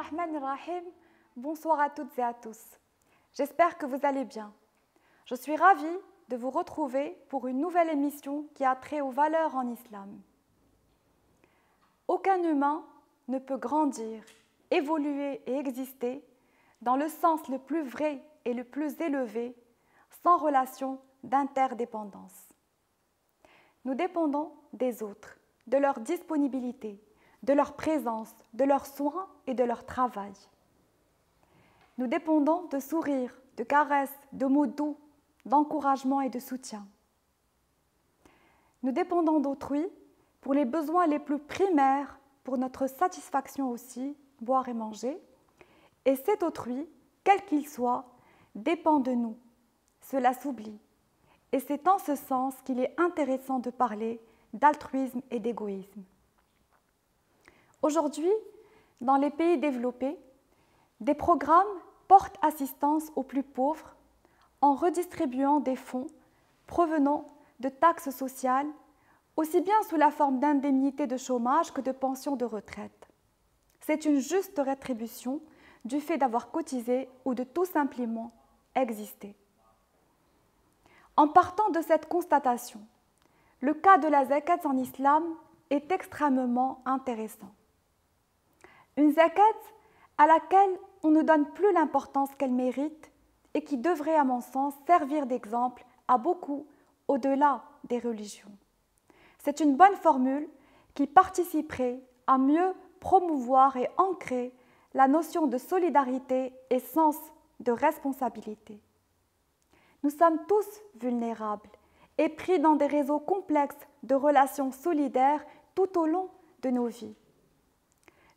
Bismillahirrahmanirrahim. Bonsoir à toutes et à tous. J'espère que vous allez bien. Je suis ravie de vous retrouver pour une nouvelle émission qui a trait aux valeurs en islam. Aucun humain ne peut grandir, évoluer et exister dans le sens le plus vrai et le plus élevé sans relation d'interdépendance. Nous dépendons des autres, de leur disponibilité, de leur présence, de leurs soins et de leur travail. Nous dépendons de sourires, de caresses, de mots doux, d'encouragement et de soutien. Nous dépendons d'autrui pour les besoins les plus primaires, pour notre satisfaction aussi, boire et manger. Et cet autrui, quel qu'il soit, dépend de nous. Cela s'oublie. Et c'est en ce sens qu'il est intéressant de parler d'altruisme et d'égoïsme. Aujourd'hui, dans les pays développés, des programmes portent assistance aux plus pauvres en redistribuant des fonds provenant de taxes sociales, aussi bien sous la forme d'indemnités de chômage que de pensions de retraite. C'est une juste rétribution du fait d'avoir cotisé ou de tout simplement exister. En partant de cette constatation, le cas de la zakat en islam est extrêmement intéressant. Une zakat à laquelle on ne donne plus l'importance qu'elle mérite et qui devrait, à mon sens, servir d'exemple à beaucoup au-delà des religions. C'est une bonne formule qui participerait à mieux promouvoir et ancrer la notion de solidarité et sens de responsabilité. Nous sommes tous vulnérables et pris dans des réseaux complexes de relations solidaires tout au long de nos vies.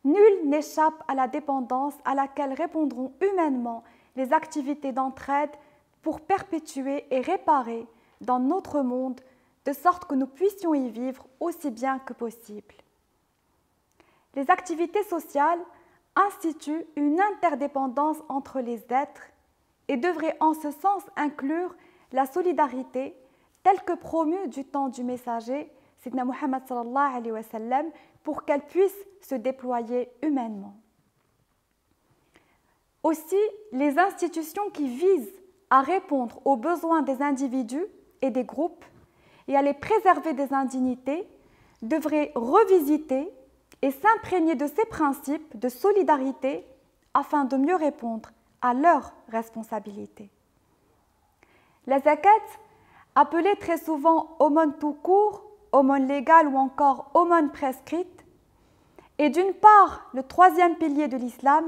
Nul n'échappe à la dépendance à laquelle répondront humainement les activités d'entraide pour perpétuer et réparer dans notre monde de sorte que nous puissions y vivre aussi bien que possible. Les activités sociales instituent une interdépendance entre les êtres et devraient en ce sens inclure la solidarité telle que promue du temps du messager, Sayyidina Muhammad sallallahu alayhi wa sallam, pour qu'elle puisse se déployer humainement. Aussi, les institutions qui visent à répondre aux besoins des individus et des groupes et à les préserver des indignités devraient revisiter et s'imprégner de ces principes de solidarité afin de mieux répondre à leurs responsabilités. La zakat, appelée très souvent aumône tout court, aumône légale ou encore aumône prescrite, est d'une part le troisième pilier de l'islam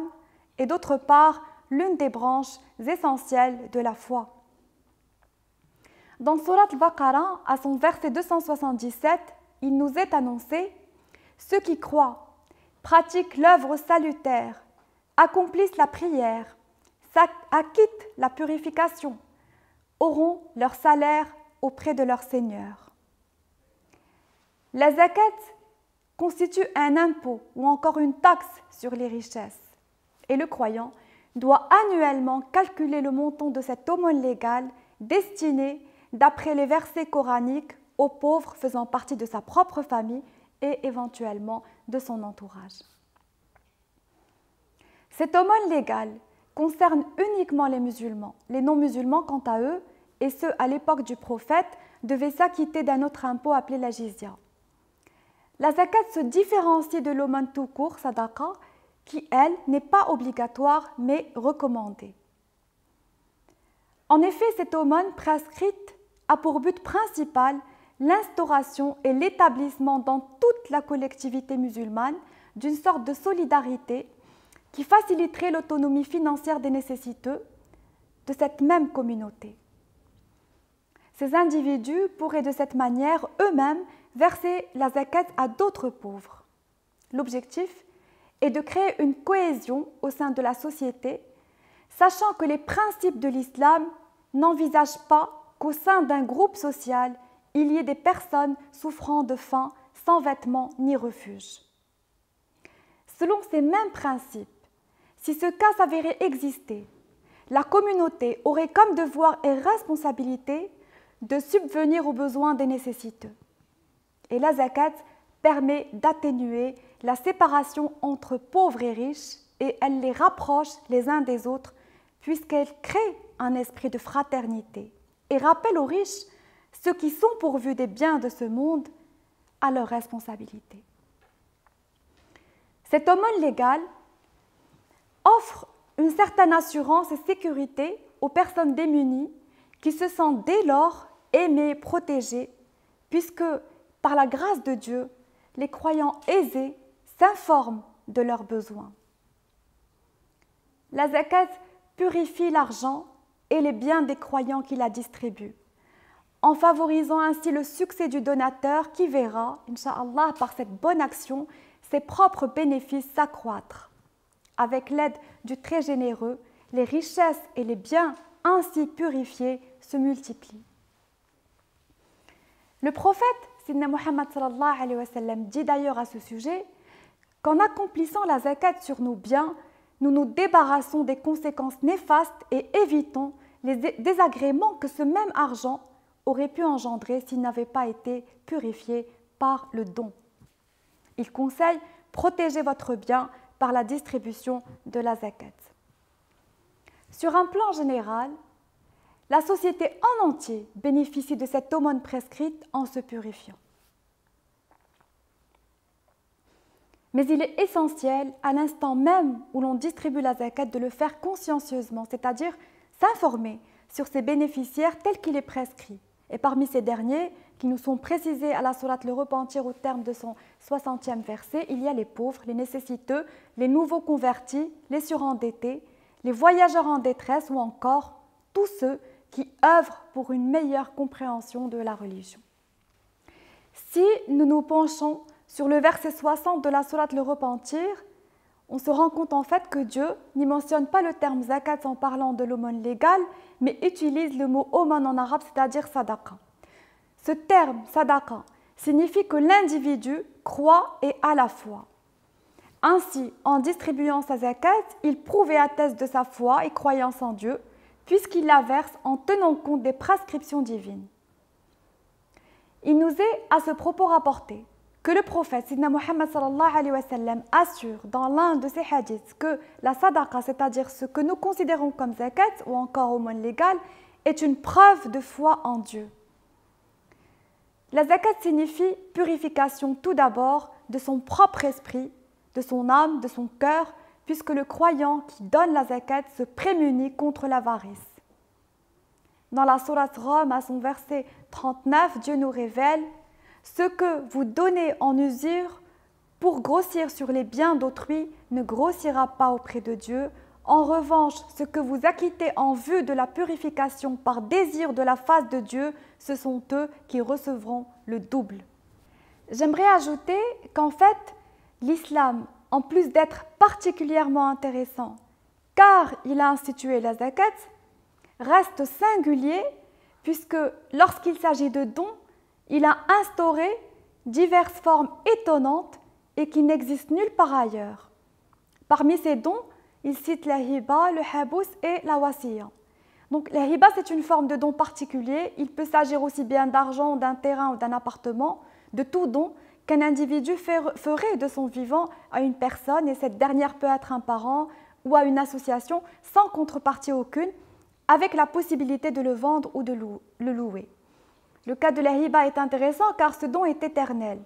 et d'autre part l'une des branches essentielles de la foi. Dans Surat al-Baqarah, à son verset 277, il nous est annoncé « Ceux qui croient, pratiquent l'œuvre salutaire, accomplissent la prière, acquittent la purification, auront leur salaire auprès de leur Seigneur. » La zakat constitue un impôt ou encore une taxe sur les richesses et le croyant doit annuellement calculer le montant de cette aumône légale destinée, d'après les versets coraniques, aux pauvres faisant partie de sa propre famille et éventuellement de son entourage. Cette aumône légale concerne uniquement les musulmans. Les non-musulmans, quant à eux, et ceux à l'époque du prophète, devaient s'acquitter d'un autre impôt appelé la jizya. La zakat se différencie de l'aumône tout court, sadaqa, qui, elle, n'est pas obligatoire mais recommandée. En effet, cette aumône prescrite a pour but principal l'instauration et l'établissement dans toute la collectivité musulmane d'une sorte de solidarité qui faciliterait l'autonomie financière des nécessiteux de cette même communauté. Ces individus pourraient de cette manière eux-mêmes verser la zakat à d'autres pauvres. L'objectif est de créer une cohésion au sein de la société, sachant que les principes de l'islam n'envisagent pas qu'au sein d'un groupe social, il y ait des personnes souffrant de faim, sans vêtements ni refuge. Selon ces mêmes principes, si ce cas s'avérait exister, la communauté aurait comme devoir et responsabilité de subvenir aux besoins des nécessiteux. Et la zakat permet d'atténuer la séparation entre pauvres et riches et elle les rapproche les uns des autres puisqu'elle crée un esprit de fraternité et rappelle aux riches, ceux qui sont pourvus des biens de ce monde, à leurs responsabilités. Cette aumône légale offre une certaine assurance et sécurité aux personnes démunies qui se sentent dès lors aimées, protégées, puisque par la grâce de Dieu, les croyants aisés s'informent de leurs besoins. La zakat purifie l'argent et les biens des croyants qui la distribuent, en favorisant ainsi le succès du donateur qui verra, Inch'Allah, par cette bonne action, ses propres bénéfices s'accroître. Avec l'aide du très généreux, les richesses et les biens ainsi purifiés se multiplient. Le prophète, Sidna Muhammad sallallahu alayhi wa sallam, dit d'ailleurs à ce sujet qu'en accomplissant la zakat sur nos biens, nous nous débarrassons des conséquences néfastes et évitons les désagréments que ce même argent aurait pu engendrer s'il n'avait pas été purifié par le don. Il conseille « Protégez votre bien par la distribution de la zakat ». Sur un plan général, la société en entier bénéficie de cette aumône prescrite en se purifiant. Mais il est essentiel, à l'instant même où l'on distribue la zakat, de le faire consciencieusement, c'est-à-dire s'informer sur ses bénéficiaires tels qu'il est prescrit. Et parmi ces derniers, qui nous sont précisés à la sourate Le Repentir au terme de son 60e verset, il y a les pauvres, les nécessiteux, les nouveaux convertis, les surendettés, les voyageurs en détresse ou encore tous ceux qui œuvrent pour une meilleure compréhension de la religion. Si nous nous penchons sur le verset 60 de la sourate Le Repentir, on se rend compte en fait que Dieu n'y mentionne pas le terme zakat en parlant de l'aumône légale, mais utilise le mot aumône en arabe, c'est-à-dire sadaqa. Ce terme sadaqa signifie que l'individu croit et a la foi. Ainsi, en distribuant sa zakat, il prouve et atteste de sa foi et croyance en Dieu, puisqu'il la verse en tenant compte des prescriptions divines. Il nous est à ce propos rapporté que le prophète Sidna Muhammad sallallahu alayhi wa sallam assure dans l'un de ses hadiths que la sadaqa, c'est-à-dire ce que nous considérons comme zakat ou encore aumône légale, est une preuve de foi en Dieu. La zakat signifie purification tout d'abord de son propre esprit, de son âme, de son cœur, puisque le croyant qui donne la zakat se prémunit contre l'avarice. Dans la sourate Rum, à son verset 39, Dieu nous révèle « Ce que vous donnez en usure pour grossir sur les biens d'autrui ne grossira pas auprès de Dieu. En revanche, ce que vous acquittez en vue de la purification par désir de la face de Dieu, ce sont eux qui recevront le double. » J'aimerais ajouter qu'en fait, l'islam, en plus d'être particulièrement intéressant, car il a institué la zakat, reste singulier puisque lorsqu'il s'agit de dons, il a instauré diverses formes étonnantes et qui n'existent nulle part ailleurs. Parmi ces dons, il cite la hiba, le habous et la wasiya. Donc la hiba, c'est une forme de don particulier. Il peut s'agir aussi bien d'argent, d'un terrain ou d'un appartement, de tout don qu'un individu ferait de son vivant à une personne, et cette dernière peut être un parent ou à une association sans contrepartie aucune, avec la possibilité de le vendre ou de le louer. Le cas de la hiba est intéressant car ce don est éternel.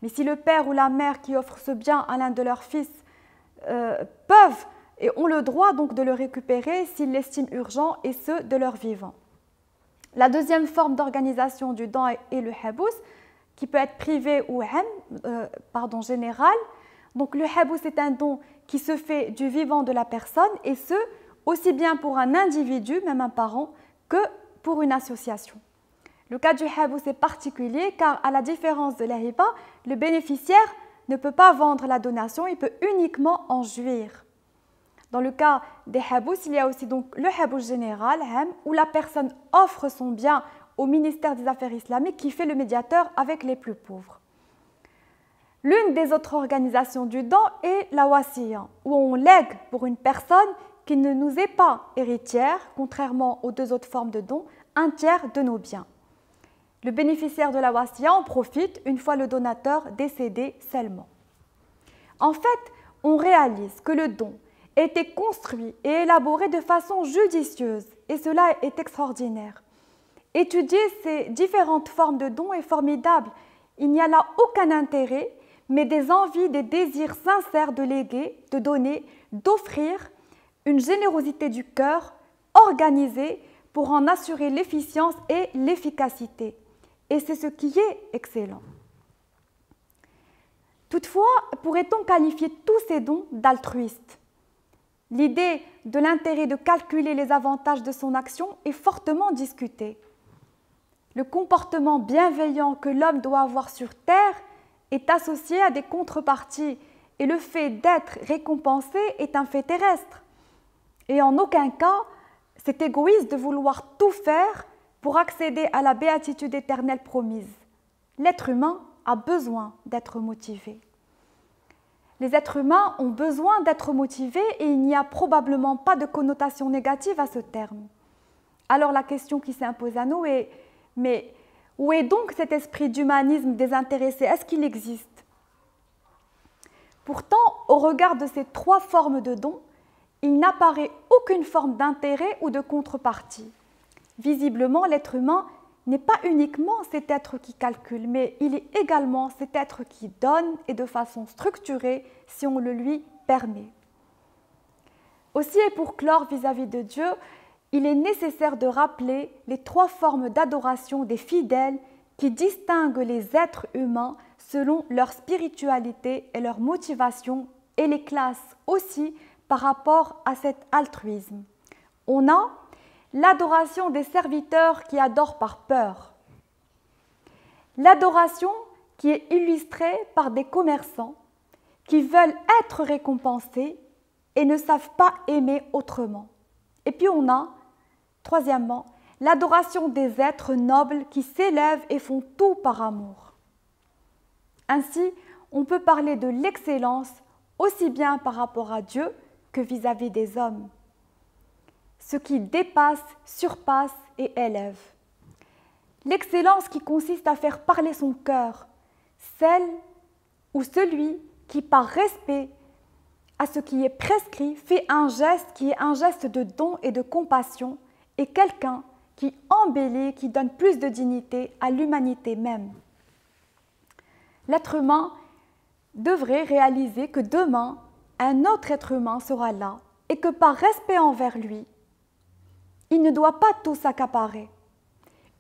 Mais si le père ou la mère qui offre ce bien à l'un de leurs fils peuvent et ont le droit donc de le récupérer s'ils l'estiment urgent, et ce de leur vivant. La deuxième forme d'organisation du don est le habous, qui peut être privé ou général. Donc le habous est un don qui se fait du vivant de la personne, et ce, aussi bien pour un individu, même un parent, que pour une association. Le cas du habous est particulier car, à la différence de la hiba, le bénéficiaire ne peut pas vendre la donation, il peut uniquement en jouir. Dans le cas des habous, il y a aussi donc le habous général, où la personne offre son bien au ministère des Affaires islamiques qui fait le médiateur avec les plus pauvres. L'une des autres organisations du don est la wasiya, où on lègue pour une personne qui ne nous est pas héritière, contrairement aux deux autres formes de don, un tiers de nos biens. Le bénéficiaire de la wasiya en profite une fois le donateur décédé seulement. En fait, on réalise que le don été construit et élaboré de façon judicieuse, et cela est extraordinaire. Étudier ces différentes formes de dons est formidable. Il n'y a là aucun intérêt, mais des envies, des désirs sincères de léguer, de donner, d'offrir, une générosité du cœur organisée pour en assurer l'efficience et l'efficacité. Et c'est ce qui est excellent. Toutefois, pourrait-on qualifier tous ces dons d'altruistes? L'idée de l'intérêt de calculer les avantages de son action est fortement discutée. Le comportement bienveillant que l'homme doit avoir sur terre est associé à des contreparties et le fait d'être récompensé est un fait terrestre. Et en aucun cas, c'est égoïste de vouloir tout faire pour accéder à la béatitude éternelle promise. L'être humain a besoin d'être motivé. Les êtres humains ont besoin d'être motivés et il n'y a probablement pas de connotation négative à ce terme. Alors la question qui s'impose à nous est, mais où est donc cet esprit d'humanisme désintéressé? Est-ce qu'il existe? Pourtant, au regard de ces trois formes de dons, il n'apparaît aucune forme d'intérêt ou de contrepartie. Visiblement, l'être humain n'est pas uniquement cet être qui calcule, mais il est également cet être qui donne et de façon structurée si on le lui permet. Aussi, et pour clore vis-à-vis de Dieu, il est nécessaire de rappeler les trois formes d'adoration des fidèles qui distinguent les êtres humains selon leur spiritualité et leur motivation et les classent aussi par rapport à cet altruisme. On a l'adoration des serviteurs qui adorent par peur. L'adoration qui est illustrée par des commerçants qui veulent être récompensés et ne savent pas aimer autrement. Et puis on a, troisièmement, l'adoration des êtres nobles qui s'élèvent et font tout par amour. Ainsi, on peut parler de l'excellence aussi bien par rapport à Dieu que vis-à-vis des hommes. Ce qui dépasse, surpasse et élève. L'excellence qui consiste à faire parler son cœur, celle ou celui qui, par respect à ce qui est prescrit, fait un geste qui est un geste de don et de compassion, et quelqu'un qui embellit, qui donne plus de dignité à l'humanité même. L'être humain devrait réaliser que demain, un autre être humain sera là et que par respect envers lui, il ne doit pas tout s'accaparer,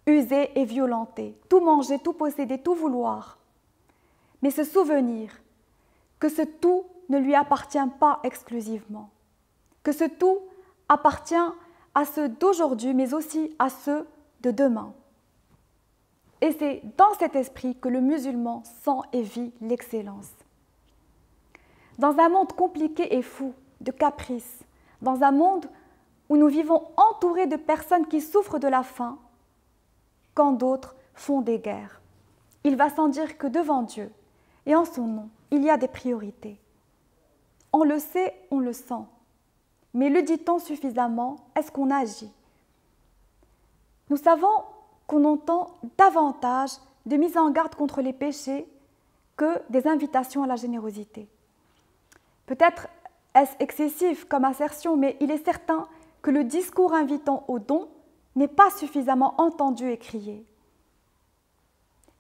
user et violenter, tout manger, tout posséder, tout vouloir, mais se souvenir que ce tout ne lui appartient pas exclusivement, que ce tout appartient à ceux d'aujourd'hui, mais aussi à ceux de demain. Et c'est dans cet esprit que le musulman sent et vit l'excellence. Dans un monde compliqué et fou, de caprices, dans un monde où nous vivons entourés de personnes qui souffrent de la faim, quand d'autres font des guerres, il va sans dire que devant Dieu et en son nom, il y a des priorités. On le sait, on le sent. Mais le dit-on suffisamment? Est-ce qu'on agit? Nous savons qu'on entend davantage de mises en garde contre les péchés que des invitations à la générosité. Peut-être est-ce excessif comme assertion, mais il est certain que le discours invitant au don n'est pas suffisamment entendu et crié.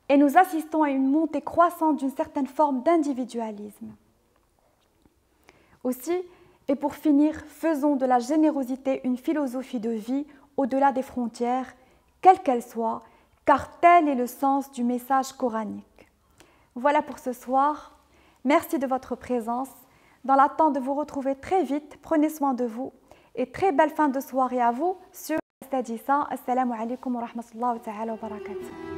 Et nous assistons à une montée croissante d'une certaine forme d'individualisme. Aussi, et pour finir, faisons de la générosité une philosophie de vie au-delà des frontières, quelle qu'elle soit, car tel est le sens du message coranique. Voilà pour ce soir. Merci de votre présence. Dans l'attente de vous retrouver très vite, prenez soin de vous et très belle fin de soirée à vous sur Stadissa. Assalamu alaikum wa rahmatullahi wa barakatuh.